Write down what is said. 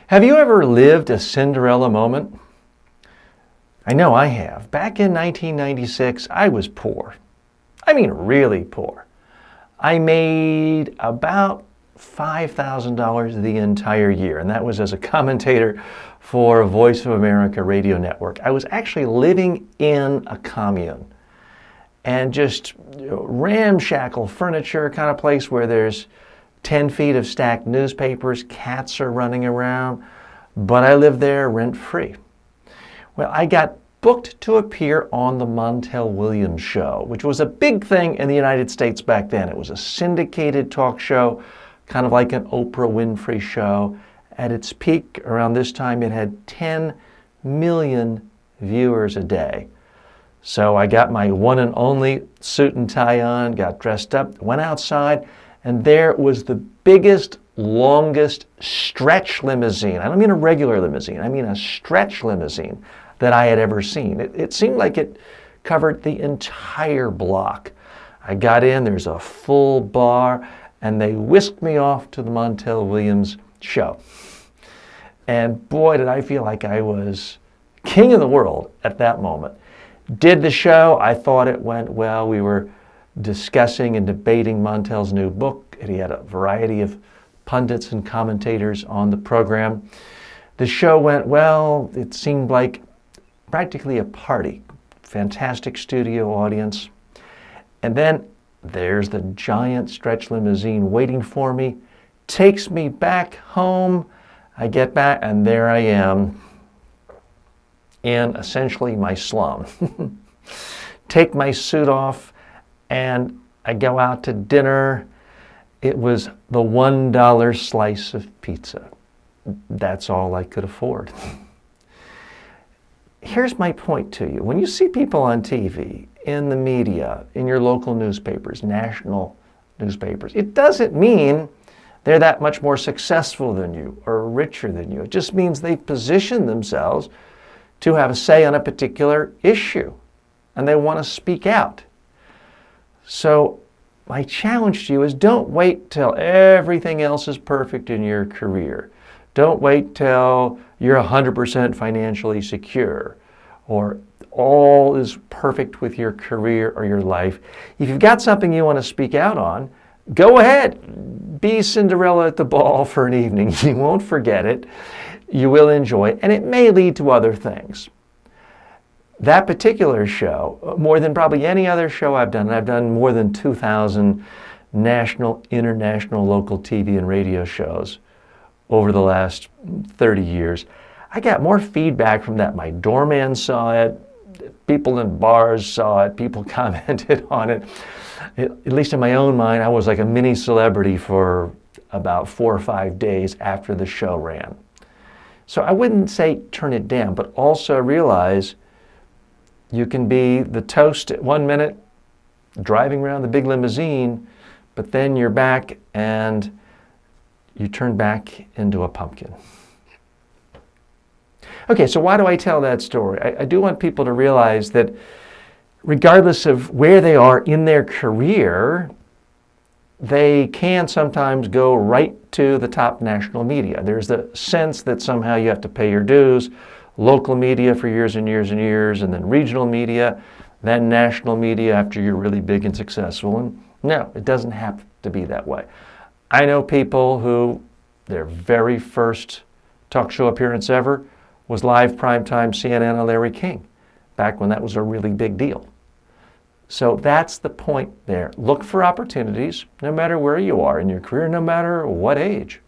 Have you ever lived a Cinderella moment? I know I have. Back in 1996, I was poor. I mean, really poor. I made about $5,000 the entire year, and that was as a commentator for Voice of America radio network. I was actually living in a commune, and just ramshackle furniture, kind of place where there's 10 feet of stacked newspapers, cats are running around, but I lived there rent-free. Well, I got booked to appear on the Montel Williams show, which was a big thing in the United States back then. It was a syndicated talk show, kind of like an Oprah Winfrey show. At its peak, around this time, it had 10 million viewers a day. So I got my one and only suit and tie on, got dressed up, went outside, and there was the biggest, longest stretch limousine. I don't mean a regular limousine, I mean a stretch limousine that I had ever seen. It seemed like it covered the entire block. I got in, there's a full bar, and they whisked me off to the Montel Williams show. And boy, did I feel like I was king of the world at that moment. Did the show, I thought it went well. We were discussing and debating Montel's new book, and he had a variety of pundits and commentators on the program. The show went well. It seemed like practically a party. Fantastic studio audience. And then there's the giant stretch limousine waiting for me, takes me back home. I get back, and there I am in essentially my slum. Take my suit off, and I go out to dinner. It was the $1 slice of pizza. That's all I could afford. Here's my point to you. When you see people on TV, in the media, in your local newspapers, national newspapers, it doesn't mean they're that much more successful than you or richer than you. It just means they've positioned themselves to have a say on a particular issue, and they want to speak out. So my challenge to you is, don't wait till everything else is perfect in your career. Don't wait till you're 100% financially secure or all is perfect with your career or your life. If you've got something you want to speak out on, go ahead. Be Cinderella at the ball for an evening. You won't forget it. You will enjoy it, and it may lead to other things. That particular show, more than probably any other show I've done, and I've done more than 2,000 national, international, local TV and radio shows over the last 30 years. I got more feedback from that. My doorman saw it, people in bars saw it, people commented on it. At least in my own mind, I was like a mini celebrity for about 4 or 5 days after the show ran. So I wouldn't say turn it down, but also realize you can be the toast at 1 minute, driving around the big limousine, but then you're back and you turn back into a pumpkin. Okay, so why do I tell that story? I do want people to realize that regardless of where they are in their career, they can sometimes go right to the top national media. There's the sense that somehow you have to pay your dues, local media for years and years and years, and then regional media, then national media after you're really big and successful. And no, it doesn't have to be that way. I know people who their very first talk show appearance ever was live primetime CNN on Larry King, back when that was a really big deal. So that's the point there. Look for opportunities, no matter where you are in your career, no matter what age.